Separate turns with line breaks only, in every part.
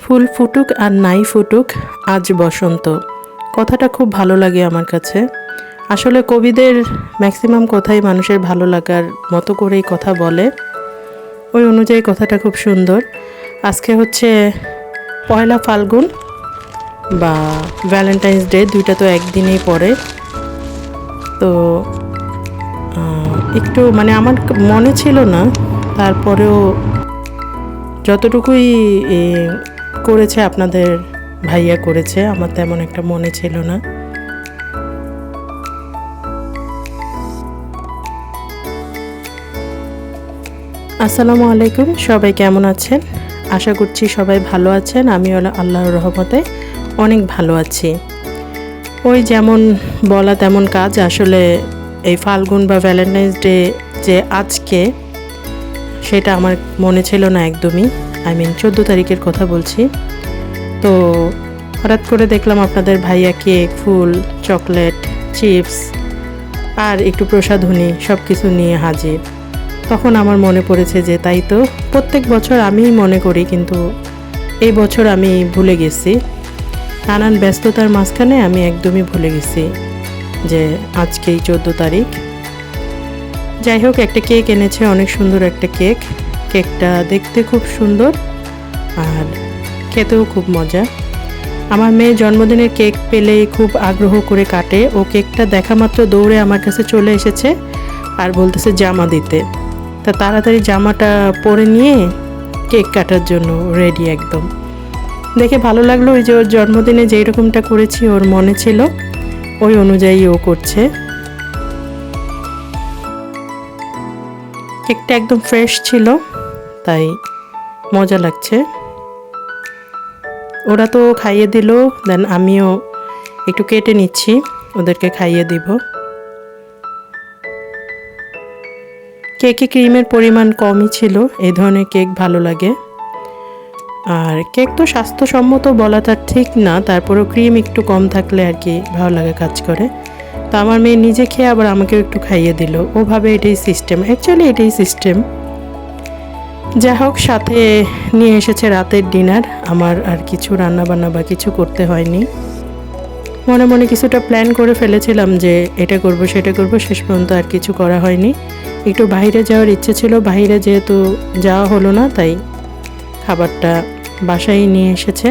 ফুল ফুটুক আর নাই ফুটুক আজ বসন্ত, কথাটা খুব ভালো লাগে আমার কাছে। আসলে কবিদের ম্যাক্সিমাম কথাই মানুষের ভালো লাগার মতো করেই কথা বলে, ওই অনুযায়ী কথাটা খুব সুন্দর। আজকে হচ্ছে পয়লা ফাল্গুন বা ভ্যালেন্টাইন্স ডে, দুইটা তো একদিনেই পড়ে। তো একটু মানে আমার মনে ছিল না, তারপরেও যতটুকুই করেছে আপনাদের ভাইয়া করেছে, আমার তেমন একটা মনে ছিল না। আসসালামু আলাইকুম, সবাই কেমন আছেন? আশা করছি সবাই ভালো আছেন। আমিও আল্লাহর রহমতে অনেক ভালো আছি। ওই যেমন বলা তেমন কাজ। আসলে এই ফাল্গুন বা ভ্যালেন্টাইন্স ডে যে আজকে, সেটা আমার মনে ছিল না একদমই। 14 তারিখের কথা বলছি। তো হঠাৎ করে দেখলাম আপনাদের ভাইয়া কেক, ফুল, চকলেট, চিপস আর একটু প্রসাধনী সব কিছু নিয়ে হাজির। তখন আমার মনে পড়েছে যে তাই তো প্রত্যেক বছর আমিই মনে করি, কিন্তু এই বছর আমি ভুলে গেছি। নানান ব্যস্ততার মাঝখানে আমি একদমই ভুলে গেছি যে আজকেই 14 তারিখ। যাই হোক, একটা কেক এনেছে, অনেক সুন্দর একটা কেক। কেকটা দেখতে খুব সুন্দর আর খেতেও খুব মজা। আমার মেয়ে জন্মদিনের কেক পেলেই খুব আগ্রহ করে কাটে। ও কেকটা দেখা মাত্র দৌড়ে আমার কাছে চলে এসেছে আর বলতেছে জামা দিতে। তা তাড়াতাড়ি জামাটা পরে নিয়ে কেক কাটার জন্য রেডি একদম। দেখে ভালো লাগলো। ওই যে ওর জন্মদিনে যেই রকমটা করেছি ওর মনে ছিল, ওই অনুযায়ী ও করছে। কেকটা একদম ফ্রেশ ছিল, তাই মজা লাগছে। ওরা তো খাইয়ে দিল, দেন আমিও একটু কেটে নিচ্ছি, ওদেরকে খাইয়ে দিব। কেকে ক্রিমের পরিমাণ কমই ছিল, এই ধরনের কেক ভালো লাগে। আর কেক তো স্বাস্থ্যসম্মত বলাটা ঠিক না, তারপরেও ক্রিম একটু কম থাকলে আর কি ভালো লাগে, কাজ করে। তো আমার মেয়ে নিজে খেয়ে আবার আমাকেও একটু খাইয়ে দিল। ওভাবে এটাই সিস্টেম, অ্যাকচুয়ালি এটাই সিস্টেম। যাই হোক, সাথে নিয়ে এসেছে রাতের ডিনার। আমার আর কিছু রান্নাবান্না বা কিছু করতে হয়নি। মনে মনে কিছুটা প্ল্যান করে ফেলেছিলাম যে এটা করব সেটা করব, শেষ পর্যন্ত আর কিছু করা হয়নি। একটু বাইরে যাওয়ার ইচ্ছে ছিল, বাইরে যেহেতু যাওয়া হলো না, তাই খাবারটা বাসায় নিয়ে এসেছে।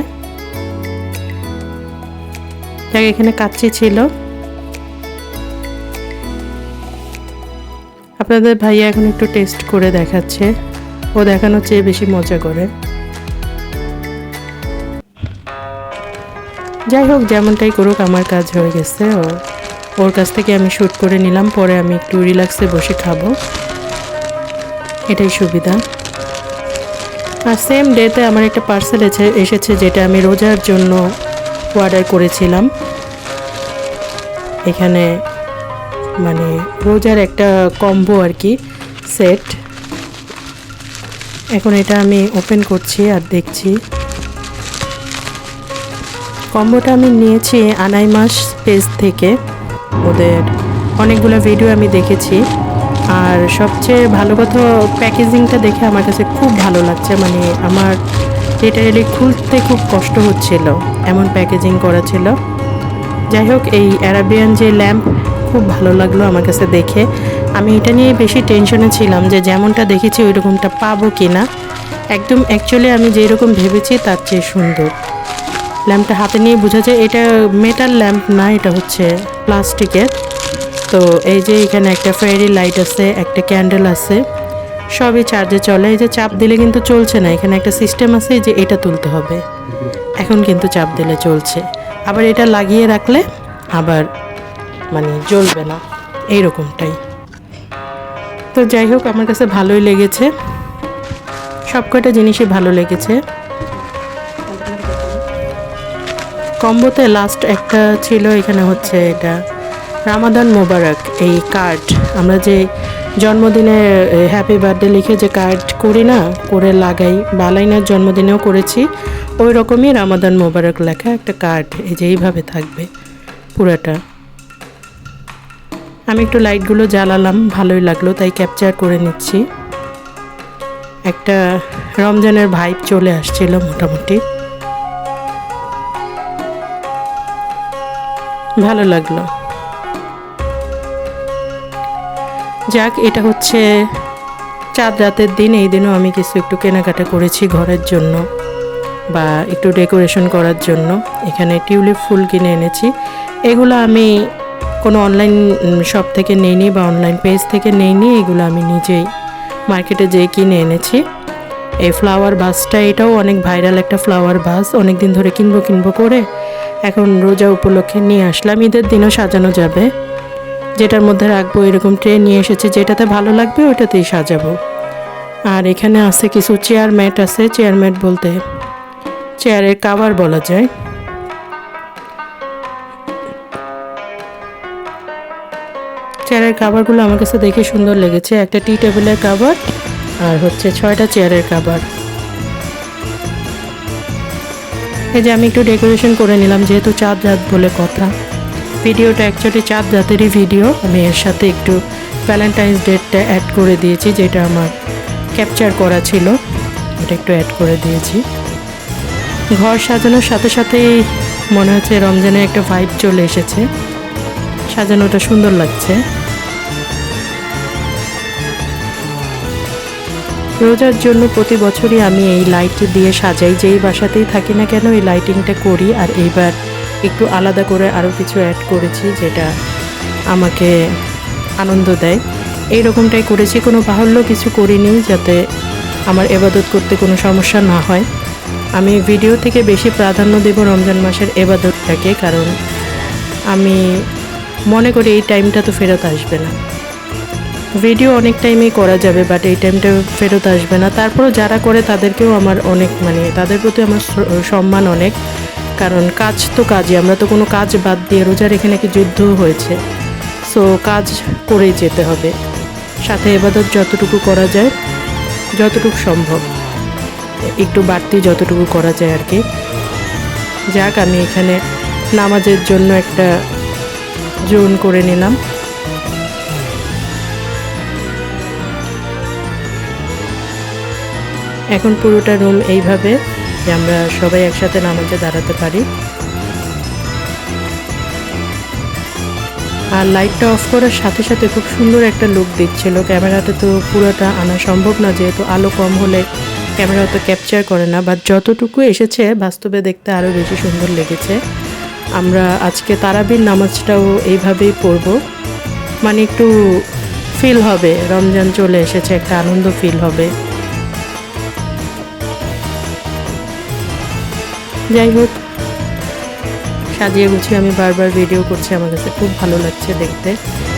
যাক, এখানে কাচ্চি ছিল। আপনাদের ভাইয়া এখন একটু টেস্ট করে দেখাচ্ছে। ও দেখানোর চেয়ে বেশি মজা করে। যাই হোক, যেমনটাই করুক, আমার কাজ হয়ে গেছে। ওর কাছ থেকে আমি শ্যুট করে নিলাম, পরে আমি একটু রিল্যাক্সে বসে খাবো, এটাই সুবিধা। আর সেম ডেতে আমার একটা পার্সেল এসেছে, যেটা আমি রোজার জন্য অর্ডার করেছিলাম। এখানে মানে রোজার একটা কম্বো আর কি, সেট। এখন এটা আমি ওপেন করছি আর দেখছি। কম্বোটা আমি নিয়েছি আনাইমাস পেজ থেকে, ওদের অনেকগুলো ভিডিও আমি দেখেছি। আর সবচেয়ে ভালো কথা, প্যাকেজিংটা দেখে আমার কাছে খুব ভালো লাগছে। মানে আমার লিটারেলি খুলতে খুব কষ্ট হচ্ছিল, এমন প্যাকেজিং করা ছিল। যাই হোক, এই অ্যারাবিয়ান যে ল্যাম্প, খুব ভালো লাগলো আমার কাছে দেখে। আমি এটা নিয়ে বেশি টেনশনে ছিলাম যে যেমনটা দেখেছি ওই রকমটা পাবো কি না। একদম অ্যাকচুয়ালি আমি যেরকম ভেবেছি তার চেয়ে সুন্দর। ল্যাম্পটা হাতে নিয়ে বোঝা যায় এটা মেটাল ল্যাম্প না, এটা হচ্ছে প্লাস্টিকের। তো এই যে এখানে একটা ফেয়ারি লাইট আছে, একটা ক্যান্ডেল আছে, সবই চার্জে চলে। এই যে চাপ দিলে কিন্তু চলছে না, এখানে একটা সিস্টেম আছে যে এটা তুলতে হবে। এখন কিন্তু চাপ দিলে চলছে, আবার এটা লাগিয়ে রাখলে আবার মানে জ্বলবে না, এইরকমটাই। তো যাই হোক, আমার কাছে ভালোই লেগেছে, সবকটা জিনিসই ভালো লেগেছে। কম্বোতে লাস্ট একটা ছিল, এখানে হচ্ছে এটা রামাদান মোবারক, এই কার্ড। আমরা যে জন্মদিনে হ্যাপি বার্থডে লিখে যে কার্ড করি না, করে লাগাই, বালাইনার জন্মদিনেও করেছি, ওই রকমই রামাদান মোবারক লেখা একটা কার্ড। এই যে এইভাবে থাকবে পুরাটা। আমি একটু লাইটগুলো জ্বালালাম, ভালোই লাগলো, তাই ক্যাপচার করে নিচ্ছি। একটা রমজানের ভাইব চলে আসছিল মোটামুটি। ভালো লাগলো। যাক, এটা হচ্ছে চাঁদ রাতের দিন। এই দিনও আমি কিছু একটু কেনাকাটা করেছি ঘরের জন্য বা একটু ডেকোরেশন করার জন্য। এখানে টিউলিপ ফুল কিনে এনেছি। এগুলো আমি কোনো অনলাইন শপ থেকে নেইনি বা অনলাইন পেজ থেকে নেইনি, এগুলো আমি নিজেই মার্কেটে যেয়ে কিনে এনেছি। এই ফ্লাওয়ার ভাসটা, এটাও অনেক ভাইরাল একটা ফ্লাওয়ার ভাস, অনেক দিন ধরে কিনবো করে এখন রোজা উপলক্ষে নিয়ে আসলাম। ঈদের দিনও সাজানো যাবে। যেটার মধ্যে রাখবো এরকম ট্রে নিয়ে এসেছে, যেটাতে ভালো লাগবে ওটাতেই সাজাবো। আর এখানে আছে কিছু চেয়ার ম্যাট আছে। চেয়ার ম্যাট বলতে চেয়ারের কাভার বলা যায়। চেয়ারের কাভারগুলো আমার কাছে দেখে সুন্দর লেগেছে। একটা টি টেবিলের কাভার আর হচ্ছে 6টা চেয়ারের কাভার। এই যে আমি একটু ডেকোরেশন করে নিলাম, যেহেতু চাঁদ রাত বলে কথা। ভিডিওটা অ্যাকচুয়ালি চাঁদ রাতেরই ভিডিও। আমি এর সাথে একটু ভ্যালেন্টাইন্স ডেটটা অ্যাড করে দিয়েছি, যেটা আমার ক্যাপচার করা ছিল, ওটা একটু অ্যাড করে দিয়েছি। ঘর সাজানোর সাথে সাথেই মনে হচ্ছে রমজানের একটা ভাইব চলে এসেছে। সাজানোটা সুন্দর লাগছে। রোজার জন্য প্রতি বছরই আমি এই লাইট দিয়ে সাজাই, যেই বাসাতেই থাকি না কেন এই লাইটিংটা করি। আর এইবার একটু আলাদা করে আরও কিছু অ্যাড করেছি, যেটা আমাকে আনন্দ দেয়। এই রকমটাই করেছি, কোনো বাহুল্য কিছু করিনি, যাতে আমার এবাদত করতে কোনো সমস্যা না হয়। আমি ভিডিও থেকে বেশি প্রাধান্য দেব রমজান মাসের এবাদতটাকে, কারণ আমি মনে করি এই টাইমটা তো ফেরত আসবে না। ভিডিও অনেক টাইমেই করা যাবে, বাট এই টাইমটা ফেরত আসবে না। তারপরও যারা করে তাদেরকেও আমার অনেক তাদের প্রতি আমার সম্মান অনেক, কারণ কাজ তো কাজই। আমরা তো কোনো কাজ বাদ দিয়ে, রোজার এখানে কি যুদ্ধও হয়েছে, সো কাজ করেই যেতে হবে। সাথে এবাদত যতটুকু করা যায়, যতটুকু সম্ভব, একটু বাড়তি যতটুকু করা যায় আর কি। যাক, আমি এখানে নামাজের জন্য একটা জোন করে নিলাম। এখন পুরোটা রুম এইভাবে যে আমরা সবাই একসাথে নামাজে দাঁড়াতে পারি। আর লাইটটা অফ করার সাথে সাথে খুব সুন্দর একটা লুক দিচ্ছিল। ক্যামেরাতে তো পুরোটা আনা সম্ভব না, যেহেতু আলো কম হলে ক্যামেরা তো ক্যাপচার করে না, বাট যতটুকু এসেছে বাস্তবে দেখতে আরও বেশি সুন্দর লেগেছে। আমরা আজকে তারাবির নামাজটাও এইভাবেই পড়ব, মানে একটু ফিল হবে রমজান চলে এসেছে, একটা আনন্দ ফিল হবে। যাই হোক, সাজিয়ে গুছিয়ে আমি বারবার ভিডিও করছি, আমার কাছে খুব ভালো লাগছে দেখতে।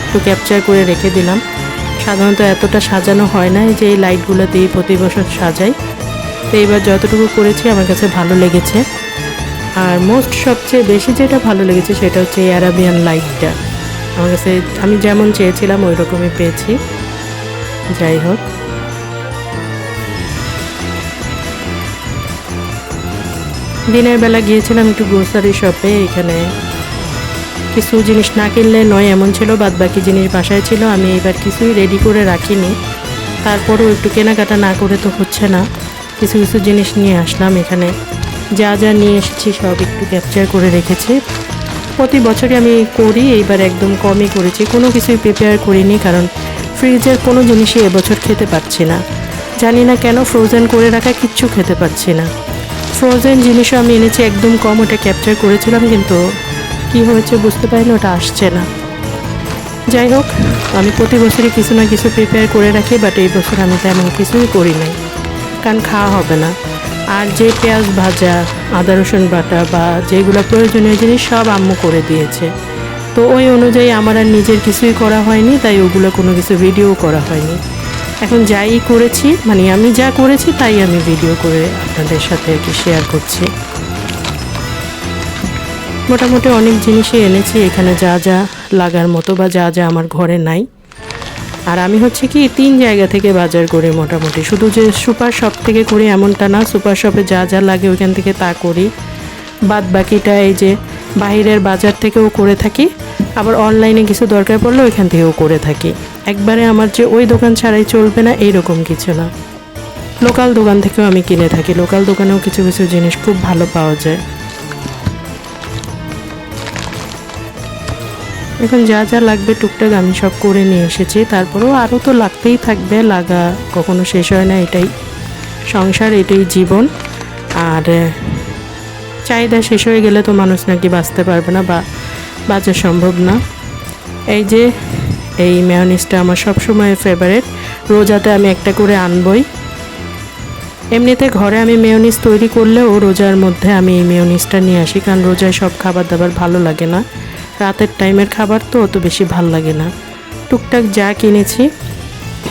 একটু ক্যাপচার করে রেখে দিলাম। সাধারণত এতটা সাজানো হয় না, যে এই লাইটগুলো দিয়ে প্রতি বছর সাজাই। তো এইবার যতটুকু করেছি আমার কাছে ভালো লেগেছে। আর সবচেয়ে বেশি যেটা ভালো লেগেছে সেটা হচ্ছে এই অ্যারাবিয়ান লাইটটা। আমার কাছে আমি যেমন চেয়েছিলাম ওই রকমই পেয়েছি। যাই হোক, দিনের বেলা গিয়েছিলাম একটু গ্রোসারি শপে। এখানে কিছু জিনিস না কিনলে নয় এমন ছিল, বাদ বাকি জিনিস বাসায় ছিল। আমি এবার কিছুই রেডি করে রাখিনি, তারপরেও একটু কেনাকাটা না করে তো হচ্ছে না। কিছু কিছু জিনিস নিয়ে আসলাম। এখানে যা যা নিয়ে এসেছি সব একটু ক্যাপচার করে রেখেছি। প্রতি বছরই আমি করি, এইবার একদম কমই করেছি, কোনো কিছুই প্রিপেয়ার করিনি, কারণ ফ্রিজের কোনো জিনিসই এবছর খেতে পাচ্ছি না। জানি না কেন, ফ্রোজেন করে রাখা কিচ্ছু খেতে পাচ্ছি না। ফ্রোজেন জিনিসও আমি এনেছি একদম কম, ওটা ক্যাপচার করেছিলাম, কিন্তু কি হয়েছে বুঝতে পারিনি, ওটা আসছে না। যাই হোক, আমি প্রতি বছরই কিছু না কিছু প্রিপেয়ার করে রাখি, বাট এই বছর আমি তেমন কিছুই করি নাই, কারণ খাওয়া হবে না। আর যে পেঁয়াজ ভাজা, আদা রসুন বাটা বা যেগুলো প্রয়োজনীয় জিনিস সব আম্মু করে দিয়েছে। তো ওই অনুযায়ী আমার আর নিজের কিছুই করা হয়নি, তাই ওগুলো কোনো কিছু ভিডিও করা হয়নি। এখন যাই করেছি, আমি যা করেছি তাই আমি ভিডিও করে আপনাদের সাথে একটু শেয়ার করছি। মোটামুটি অনেক জিনিসই এনেছি এখানে, যা যা লাগার মতো বা যা যা আমার ঘরে নাই। আর আমি হচ্ছে কি 3 জায়গা থেকে বাজার করি মোটামুটি, শুধু যে সুপার শপ থেকে করি এমনটা না। সুপার শপে যা যা লাগে ওইখান থেকে তা করি, বাদ বাকিটা এই যে বাইরের বাজার থেকেও করে থাকি, আবার অনলাইনে কিছু দরকার পড়লে ওইখান থেকেও করে থাকি। একবারে আমার যে ওই দোকান ছাড়াই চলবে না এইরকম কিছু না। লোকাল দোকান থেকেও আমি কিনে থাকি, লোকাল দোকানেও কিছু কিছু জিনিস খুব ভালো পাওয়া যায়। এখন যা যা লাগবে টুকটাক আমি সব করে নিয়ে এসেছি, তারপরেও আরও তো লাগতেই থাকবে, লাগা কখনো শেষ হয় না। এটাই সংসার, এটাই জীবন। আর চাহিদা শেষ হয়ে গেলে তো মানুষ নাকি বাঁচতে পারবে না বা বাঁচা সম্ভব না। এই যে এই মেয়োনিজটা আমার সবসময় ফেভারিট, রোজাতে আমি একটা করে আনবই। এমনিতে ঘরে আমি মেয়োনিজ তৈরি করলেও রোজার মধ্যে আমি এই মেয়োনিজটা নিয়ে আসি, কারণ রোজায় সব খাবার দাবার ভালো লাগে না, রাতের টাইমের খাবার তো অত বেশি ভাল লাগে না। টুকটাক যা কিনেছি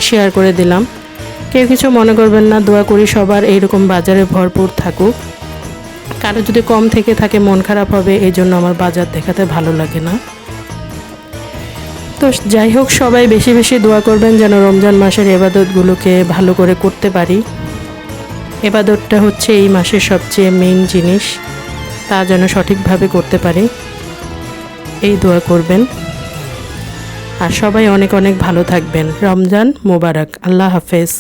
শেয়ার করে দিলাম, কেউ কিছু মনে করবেন না। দোয়া করি সবার এইরকম বাজারে ভরপুর থাকুক। কারো যদি কম থেকে থাকে মন খারাপ হবে, এই জন্য আমার বাজার দেখাতে ভালো লাগে না। তো যাই হোক, সবাই বেশি বেশি দোয়া করবেন যেন রমজান মাসের ইবাদতগুলোকে ভালো করে করতে পারি। ইবাদতটা হচ্ছে এই মাসের সবচেয়ে মেইন জিনিস, তা যেন সঠিকভাবে করতে পারি, এই দোয়া করবেন। আর সবাই অনেক অনেক ভালো থাকবেন। রমজান মোবারক। আল্লাহ হাফেজ।